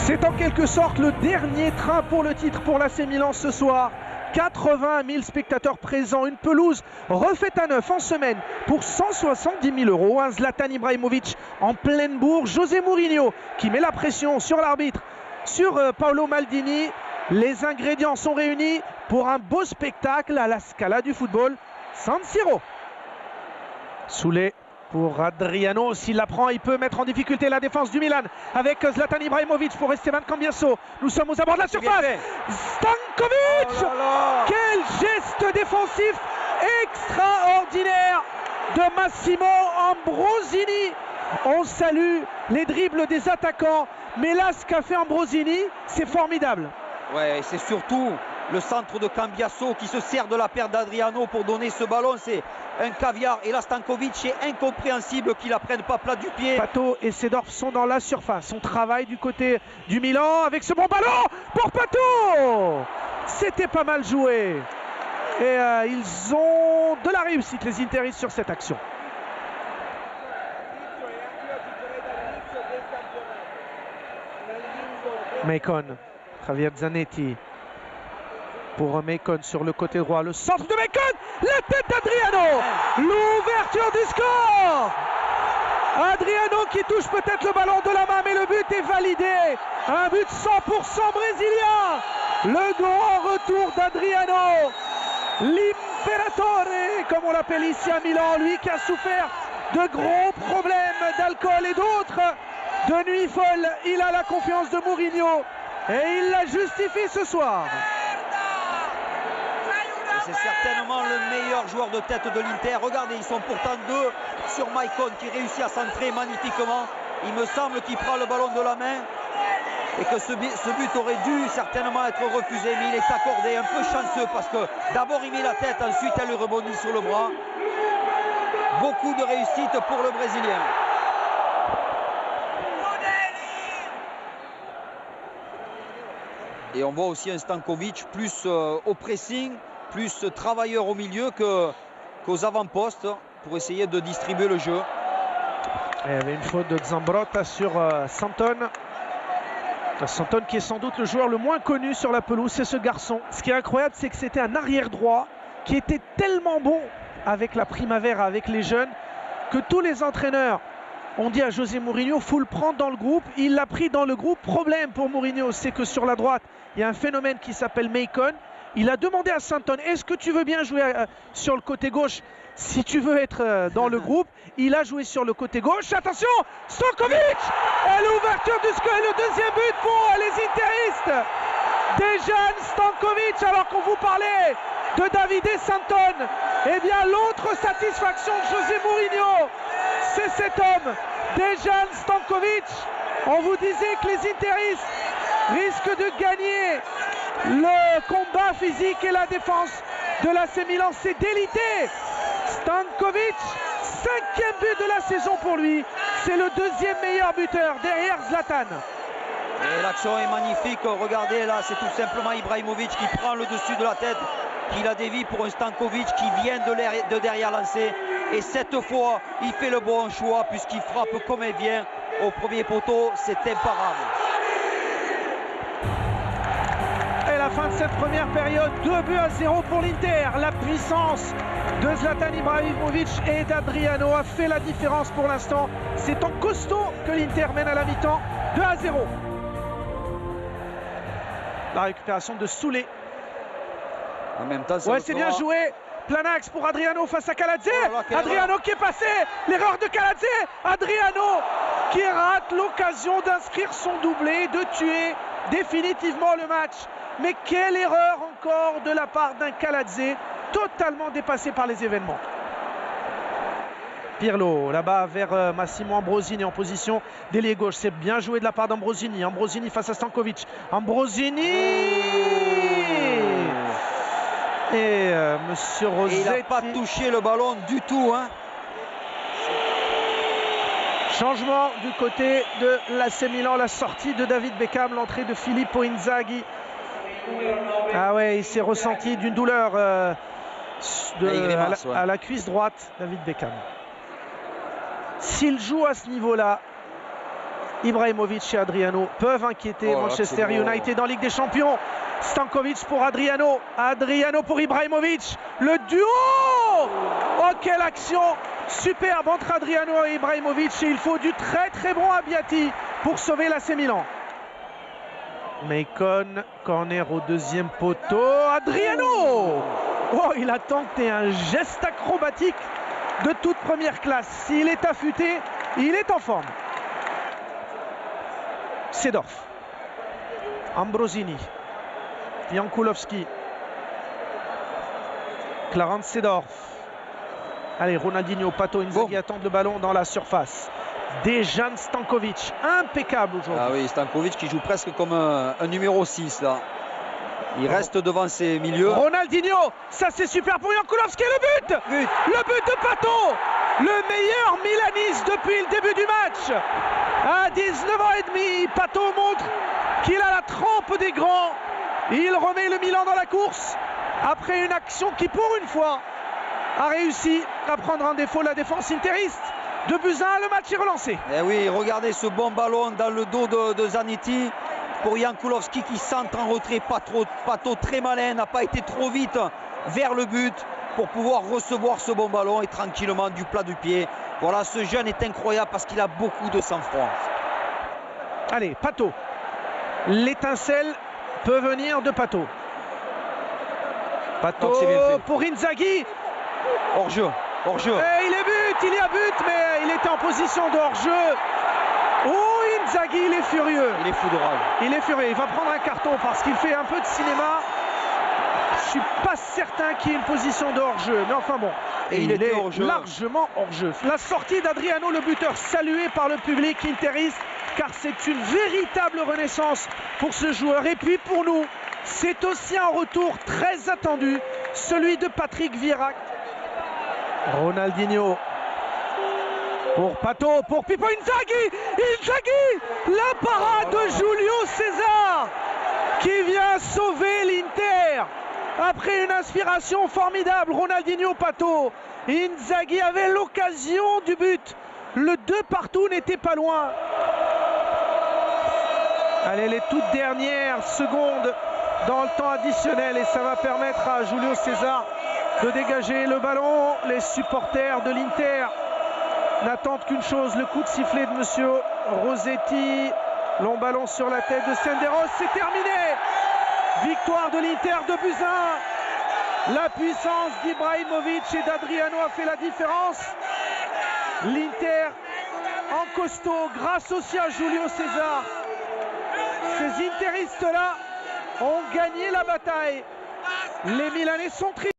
C'est en quelque sorte le dernier train pour le titre pour l'AC Milan ce soir. 80 000 spectateurs présents, une pelouse refaite à neuf en semaine pour 170 000 €. Un Zlatan Ibrahimovic en pleine bourre. José Mourinho qui met la pression sur l'arbitre, sur Paolo Maldini. Les ingrédients sont réunis pour un beau spectacle à la Scala du football. San Siro. Soulé pour Adriano, s'il la prend, il peut mettre en difficulté la défense du Milan avec Zlatan Ibrahimovic pour Esteban Cambiasso. Nous sommes aux abords de la surface. Stankovic, quel geste défensif extraordinaire de Massimo Ambrosini. On salue les dribbles des attaquants, mais là ce qu'a fait Ambrosini, c'est formidable. Ouais, c'est surtout le centre de Cambiasso qui se sert de la paire d'Adriano pour donner ce ballon. C'est un caviar. Et là, Stankovic, c'est incompréhensible qu'il la prenne pas plat du pied. Pato et Seedorf sont dans la surface. On travaille du côté du Milan avec ce bon ballon pour Pato. C'était pas mal joué. Et ils ont de la réussite, les Interis, sur cette action. Macon, Javier Zanetti. Pour Macon sur le côté droit, le centre de Macon, la tête d'Adriano, l'ouverture du score. Adriano qui touche peut-être le ballon de la main, mais le but est validé. Un but 100% brésilien. Le grand retour d'Adriano, l'imperatore, comme on l'appelle ici à Milan, lui qui a souffert de gros problèmes d'alcool et d'autres, de nuit folle. Il a la confiance de Mourinho et il la justifie ce soir. C'est certainement le meilleur joueur de tête de l'Inter. Regardez, ils sont pourtant deux sur Maicon qui réussit à centrer magnifiquement. Il me semble qu'il prend le ballon de la main et que ce but aurait dû certainement être refusé, mais il est accordé, un peu chanceux parce que d'abord il met la tête, ensuite elle lui rebondit sur le bras. Beaucoup de réussite pour le Brésilien. Et on voit aussi un Stankovic plus au pressing, plus travailleur au milieu qu'aux avant-postes pour essayer de distribuer le jeu. Il y avait une faute de Zambrotta sur Santon. Santon qui est sans doute le joueur le moins connu sur la pelouse, c'est ce garçon. Ce qui est incroyable, c'est que c'était un arrière droit qui était tellement bon avec la Primavera, avec les jeunes, que tous les entraîneurs ont dit à José Mourinho, faut le prendre dans le groupe. Il l'a pris dans le groupe. Problème pour Mourinho, c'est que sur la droite, il y a un phénomène qui s'appelle Macon. Il a demandé à Santon, est-ce que tu veux bien jouer sur le côté gauche si tu veux être dans le groupe? Il a joué sur le côté gauche. Attention, Stankovic et l'ouverture du score, le deuxième but pour les Interistes. Dejan Stankovic, alors qu'on vous parlait de Davide Santon. Eh bien, l'autre satisfaction de José Mourinho, c'est cet homme, Dejan Stankovic. On vous disait que les Interistes risquent de gagner le combat physique et la défense de l'AC Milan. C'est délité. Stankovic, 5e but de la saison pour lui. C'est le 2e meilleur buteur derrière Zlatan. Et l'action est magnifique. Regardez là, c'est tout simplement Ibrahimovic qui prend le dessus de la tête, qui la dévie pour un Stankovic qui vient de derrière lancer. Et cette fois, il fait le bon choix puisqu'il frappe comme il vient au premier poteau. C'est imparable. Et la fin de cette première période, 2-0 pour l'Inter. La puissance de Zlatan Ibrahimovic et d'Adriano a fait la différence pour l'instant. C'est en costaud que l'Inter mène à la mi-temps, 2-0. La récupération de Soulé. En même temps, ouais, c'est bien joué. Plein axe pour Adriano face à Kaladze. Adriano qui est passé. L'erreur de Kaladze. Adriano qui rate l'occasion d'inscrire son doublé, de tuer définitivement le match. Mais quelle erreur encore de la part d'un Kaladze totalement dépassé par les événements. Pirlo là-bas vers Massimo Ambrosini en position d'ailier gauche. C'est bien joué de la part d'Ambrosini. Ambrosini face à Stankovic. Ambrosini et Monsieur Rossetti. Il n'a pas touché le ballon du tout. Hein. Changement du côté de l'AC Milan. La sortie de David Beckham, l'entrée de Filippo Inzaghi. Ah ouais, il s'est ressenti d'une douleur à la cuisse droite, David Beckham. S'il joue à ce niveau-là, Ibrahimovic et Adriano peuvent inquiéter Manchester United en Ligue des Champions. Stankovic pour Adriano. Adriano pour Ibrahimovic. Le duo! Oh, quelle action superbe entre Adriano et Ibrahimovic. Et il faut du très très bon Abbiati pour sauver l'AC Milan. Maicon, corner au deuxième poteau. Adriano! Oh, il a tenté un geste acrobatique de toute première classe. S'il est affûté, il est en forme. Seedorf. Ambrosini. Jankulovski. Clarence Seedorf. Allez, Ronaldinho, Pato, Inzaghi attendent le ballon dans la surface. Dejan Stankovic, impeccable aujourd'hui. Ah oui, Stankovic qui joue presque comme un numéro 6 là. Il reste devant ses milieux. Ronaldinho, ça c'est super pour Jankulovski, le but. Le but de Pato, le meilleur milaniste depuis le début du match. À 19 ans et demi, Pato montre qu'il a la trempe des grands. Il remet le Milan dans la course après une action qui, pour une fois, a réussi à prendre en défaut la défense interiste. 2-1, le match est relancé. Et oui, regardez ce bon ballon dans le dos de Zanetti pour Jankulovski qui centre en retrait. Pato très malin, n'a pas été trop vite vers le but pour pouvoir recevoir ce bon ballon et tranquillement du plat du pied. Voilà, ce jeune est incroyable parce qu'il a beaucoup de sang-froid. Allez, Pato. L'étincelle peut venir de Pato. Pato pour Inzaghi. Hors-jeu. Hors-jeu. Il est but, il y a but, mais il était en position de hors-jeu. Oh, Inzaghi, il est furieux. Il est fou de rage. Il est furieux, il va prendre un carton parce qu'il fait un peu de cinéma. Je suis pas certain qu'il y ait une position de hors-jeu, mais enfin bon. Et il est largement hors-jeu. La sortie d'Adriano, le buteur, salué par le public interiste, car c'est une véritable renaissance pour ce joueur. Et puis pour nous, c'est aussi un retour très attendu, celui de Patrick Vieira. Ronaldinho pour Pato, pour Pippo Inzaghi. Inzaghi, la parade de Julio César qui vient sauver l'Inter. Après une inspiration formidable, Ronaldinho, Pato. Inzaghi avait l'occasion du but. Le 2-2 n'était pas loin. Allez, les toutes dernières secondes dans le temps additionnel et ça va permettre à Julio César de dégager le ballon. Les supporters de l'Inter n'attendent qu'une chose, le coup de sifflet de monsieur Rossetti. Long ballon sur la tête de Senderos, c'est terminé. Victoire de l'Inter, 2-1. La puissance d'Ibrahimovic et d'Adriano a fait la différence. L'Inter en costaud grâce aussi à Julio César. Ces interistes-là ont gagné la bataille. Les Milanais sont tristes.